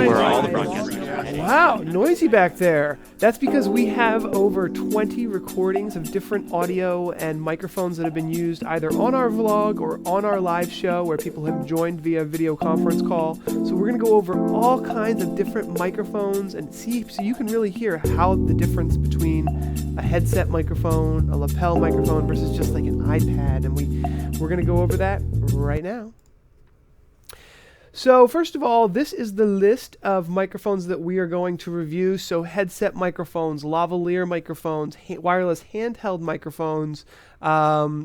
we're all broadcasting. Wow, noisy back there. That's because we have over 20 recordings of different audio and microphones that have been used either on our vlog or on our live show where people have joined via video conference call. So we're going to go over all kinds of different microphones and see so you can really hear how the difference between a headset microphone, a lapel microphone versus just like an iPad. And we're going to go over that right now. So first of all, this is the list of microphones that we are going to review. So headset microphones, lavalier microphones, wireless handheld microphones,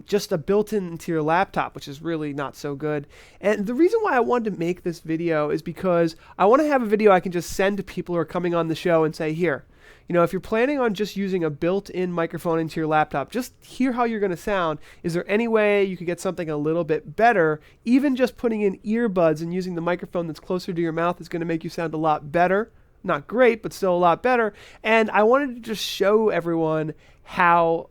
just a built-in into your laptop, which is really not so good. And the reason why I wanted to make this video is because I want to have a video I can just send to people who are coming on the show and say, here, you know, if you're planning on just using a built-in microphone into your laptop, just hear how you're going to sound. Is there any way you could get something a little bit better? Even just putting in earbuds and using the microphone that's closer to your mouth is going to make you sound a lot better. Not great, but still a lot better. And I wanted to just show everyone how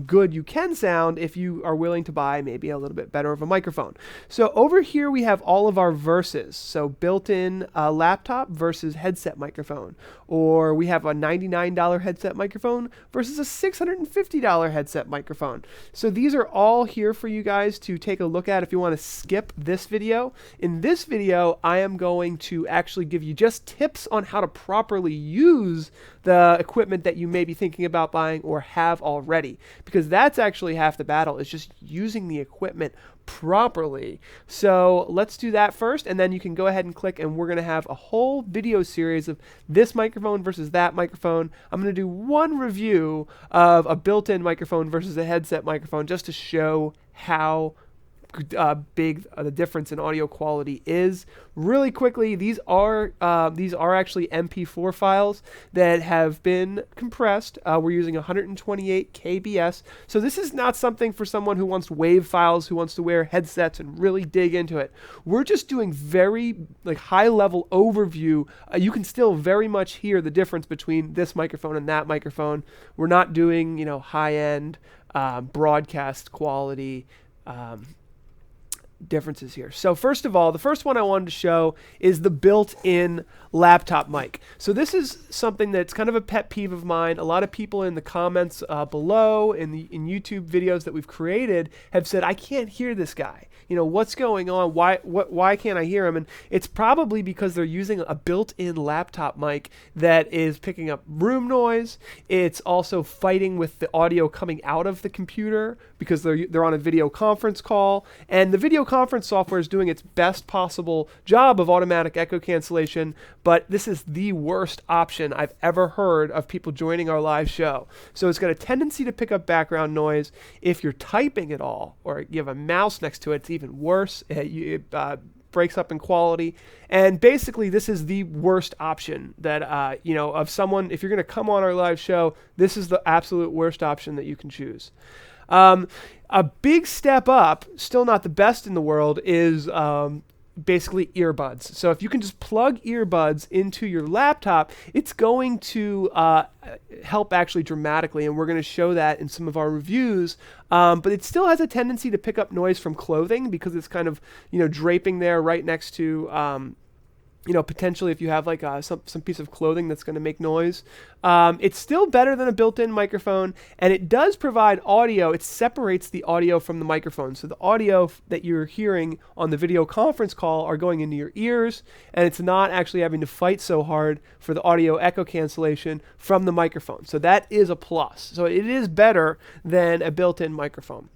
good you can sound if you are willing to buy maybe a little bit better of a microphone. So over here we have all of our verses. So built-in laptop versus headset microphone. Or we have a $99 headset microphone versus a $650 headset microphone. So these are all here for you guys to take a look at if you want to skip this video. In this video, I am going to actually give you just tips on how to properly use the equipment that you may be thinking about buying or have already, because that's actually half the battle, is just using the equipment properly. So let's do that first, and then you can go ahead and click, and we're going to have a whole video series of this microphone versus that microphone. I'm going to do one review of a built-in microphone versus a headset microphone just to show how big the difference in audio quality is. Really quickly, these are actually MP4 files that have been compressed. We're using 128 kbs, so this is not something for someone who wants WAV files, who wants to wear headsets and really dig into it. We're just doing very high-level overview. You can still very much hear the difference between this microphone and that microphone. We're not doing high-end broadcast quality differences here. So first of all, the first one I wanted to show is the built-in laptop mic. So this is something that's kind of a pet peeve of mine. A lot of people in the comments below in YouTube videos that we've created have said, I can't hear this guy. What's going on? Why can't I hear him? And it's probably because they're using a built-in laptop mic that is picking up room noise. It's also fighting with the audio coming out of the computer because they're on a video conference call. And the video conference software is doing its best possible job of automatic echo cancellation, but this is the worst option I've ever heard of people joining our live show. So it's got a tendency to pick up background noise. If you're typing at all or you have a mouse next to it, it's even worse. It breaks up in quality. And basically, this is the worst option that, of someone, if you're going to come on our live show, this is the absolute worst option that you can choose. A big step up, still not the best in the world, is basically earbuds. So if you can just plug earbuds into your laptop, it's going to help actually dramatically, and we're going to show that in some of our reviews. But it still has a tendency to pick up noise from clothing because it's kind of draping there right next to potentially if you have like some piece of clothing that's going to make noise. It's still better than a built-in microphone, and it does provide audio. It separates the audio from the microphone. So the audio that you're hearing on the video conference call are going into your ears, and it's not actually having to fight so hard for the audio echo cancellation from the microphone. So that is a plus. So it is better than a built-in microphone.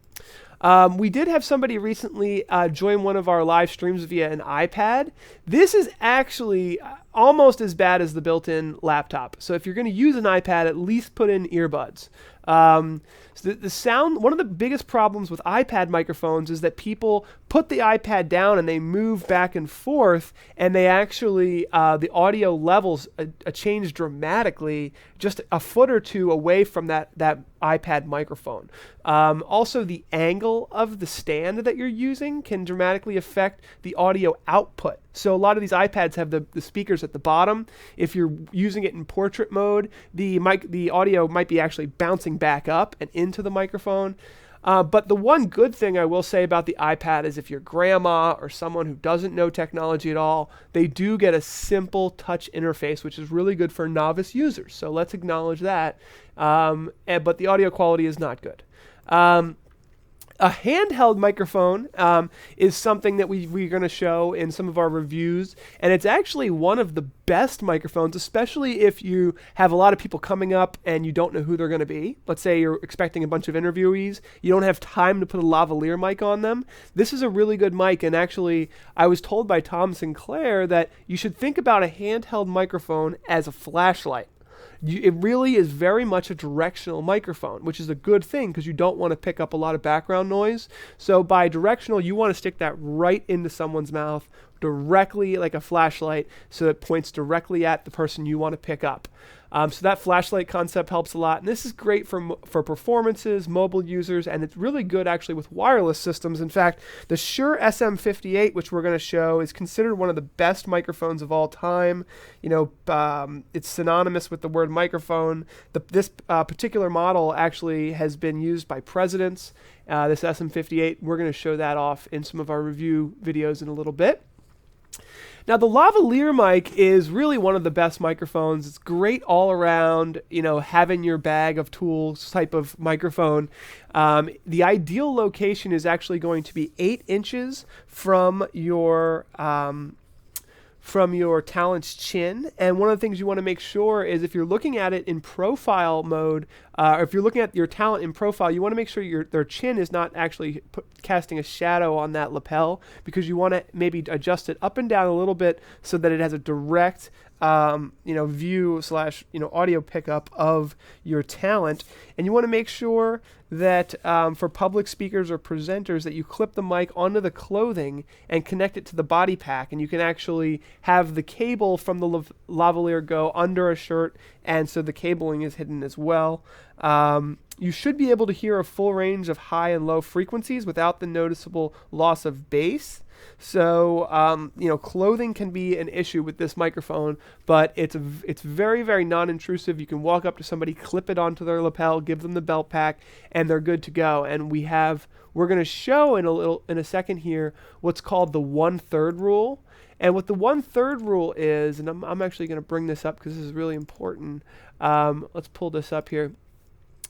We did have somebody recently join one of our live streams via an iPad. This is actually almost as bad as the built-in laptop. So if you're going to use an iPad, at least put in earbuds. So the sound, one of the biggest problems with iPad microphones is that people put the iPad down and they move back and forth, and they actually, the audio levels change dramatically just a foot or two away from that iPad microphone. Also, the angle of the stand that you're using can dramatically affect the audio output. So a lot of these iPads have the speakers at the bottom. If you're using it in portrait mode, the audio might be actually bouncing back up and into the microphone. But the one good thing I will say about the iPad is if you're grandma or someone who doesn't know technology at all, they do get a simple touch interface, which is really good for novice users. So let's acknowledge that. But the audio quality is not good. A handheld microphone is something that we're going to show in some of our reviews, and it's actually one of the best microphones, especially if you have a lot of people coming up and you don't know who they're going to be. Let's say you're expecting a bunch of interviewees. You don't have time to put a lavalier mic on them. This is a really good mic, and actually I was told by Tom Sinclair that you should think about a handheld microphone as a flashlight. It really is very much a directional microphone, which is a good thing because you don't want to pick up a lot of background noise. So by directional, you want to stick that right into someone's mouth, directly like a flashlight, so it points directly at the person you want to pick up. So that flashlight concept helps a lot, and this is great for performances, mobile users, and it's really good actually with wireless systems. In fact, the Shure SM58, which we're going to show, is considered one of the best microphones of all time. It's synonymous with the word microphone. This particular model actually has been used by presidents. This SM58, we're going to show that off in some of our review videos in a little bit. Now, the lavalier mic is really one of the best microphones. It's great all around, having your bag of tools type of microphone. The ideal location is actually going to be 8 inches from your talent's chin. And one of the things you want to make sure is if you're looking at it in profile mode, or if you're looking at your talent in profile, you want to make sure their chin is not actually casting a shadow on that lapel, because you want to maybe adjust it up and down a little bit so that it has a direct view / audio pickup of your talent. And you want to make sure that for public speakers or presenters that you clip the mic onto the clothing and connect it to the body pack, and you can actually have the cable from the lavalier go under a shirt, and so the cabling is hidden as well. You should be able to hear a full range of high and low frequencies without the noticeable loss of bass. So, clothing can be an issue with this microphone, but it's very, very non-intrusive. You can walk up to somebody, clip it onto their lapel, give them the belt pack, and they're good to go. And we're going to show in a second here what's called the 1/3 rule. And what the 1/3 rule is, and I'm actually going to bring this up because this is really important. Let's pull this up here.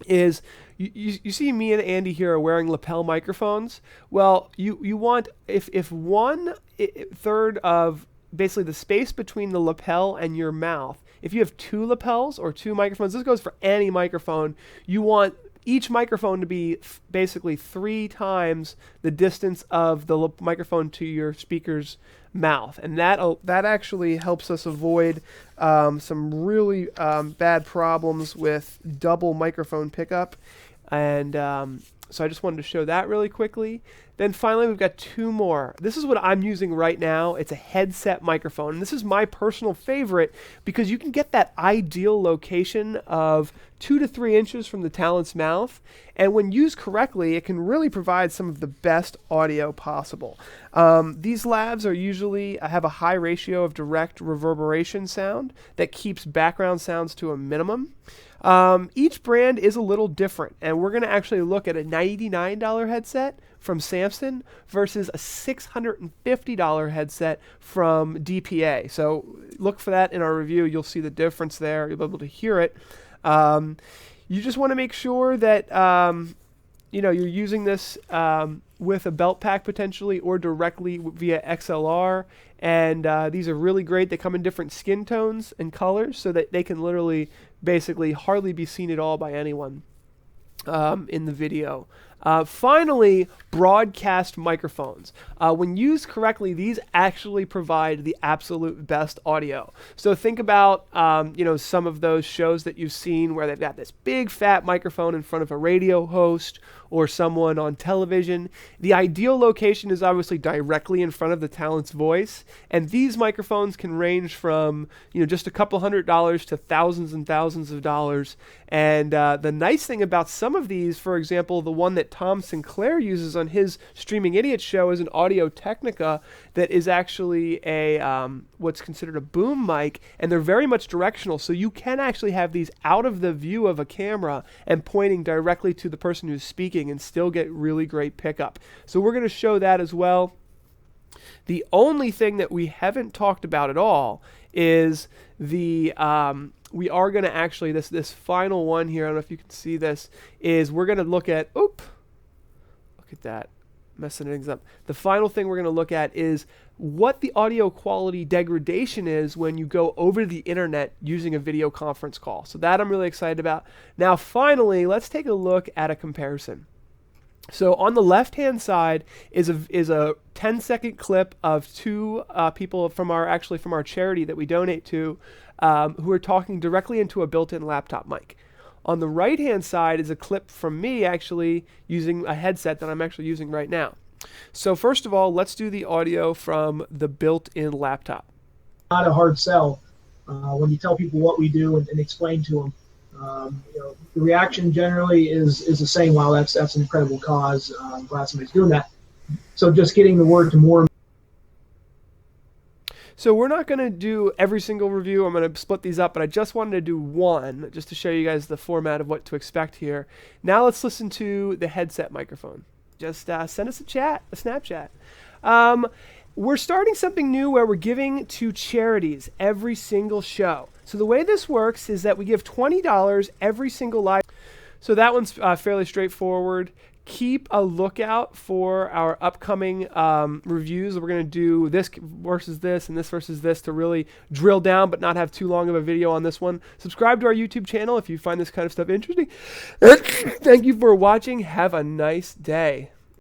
Is you see me and Andy here are wearing lapel microphones. Well, you want if 1/3 of basically the space between the lapel and your mouth, if you have 2 lapels or 2 microphones, this goes for any microphone, you want each microphone to be basically 3 times the distance of the microphone to your speaker's mouth, and that actually helps us avoid some really bad problems with double microphone pickup. And so I just wanted to show that really quickly. Then finally, we've got 2 more. This is what I'm using right now. It's a headset microphone. And this is my personal favorite because you can get that ideal location of 2 to 3 inches from the talent's mouth. And when used correctly, it can really provide some of the best audio possible. These lavs have a high ratio of direct reverberation sound that keeps background sounds to a minimum. Each brand is a little different, and we're going to actually look at a $99 headset from Samson versus a $650 headset from DPA. So look for that in our review. You'll see the difference there. You'll be able to hear it. You just want to make sure that you're using this with a belt pack potentially or directly via XLR. And these are really great. They come in different skin tones and colors so that they can literally basically hardly be seen at all by anyone in the video. Finally, broadcast microphones. When used correctly, these actually provide the absolute best audio. So think about some of those shows that you've seen where they've got this big fat microphone in front of a radio host or someone on television. The ideal location is obviously directly in front of the talent's voice, and these microphones can range from just a couple $100s to thousands and thousands of dollars. And the nice thing about some of these, for example, the one that that Tom Sinclair uses on his Streaming Idiot show is an Audio Technica that is actually a what's considered a boom mic, and they're very much directional, so you can actually have these out of the view of a camera and pointing directly to the person who's speaking and still get really great pickup. So we're going to show that as well. The only thing that we haven't talked about at all is the we are going to actually, this final one here, I don't know if you can see this, is we're going to look at, look at that, messing things up. The final thing we're going to look at is what the audio quality degradation is when you go over the internet using a video conference call. So that I'm really excited about. Now finally, let's take a look at a comparison. So on the left-hand side is a 10-second clip of two people from our charity that we donate to, who are talking directly into a built-in laptop mic. On the right-hand side is a clip from me actually using a headset that I'm actually using right now. So first of all, let's do the audio from the built-in laptop. Not a hard sell when you tell people what we do and explain to them. The reaction generally is the same. Wow, that's an incredible cause. I'm glad somebody's doing that. So just getting the word to more. So we're not going to do every single review. I'm going to split these up, but I just wanted to do one just to show you guys the format of what to expect here. Now let's listen to the headset microphone. Just send us a Snapchat. We're starting something new where we're giving to charities every single show. So the way this works is that we give $20 every single live. So that one's fairly straightforward. Keep a lookout for our upcoming reviews. We're going to do this versus this and this versus this to really drill down but not have too long of a video on this one. Subscribe to our YouTube channel if you find this kind of stuff interesting. Thank you for watching. Have a nice day.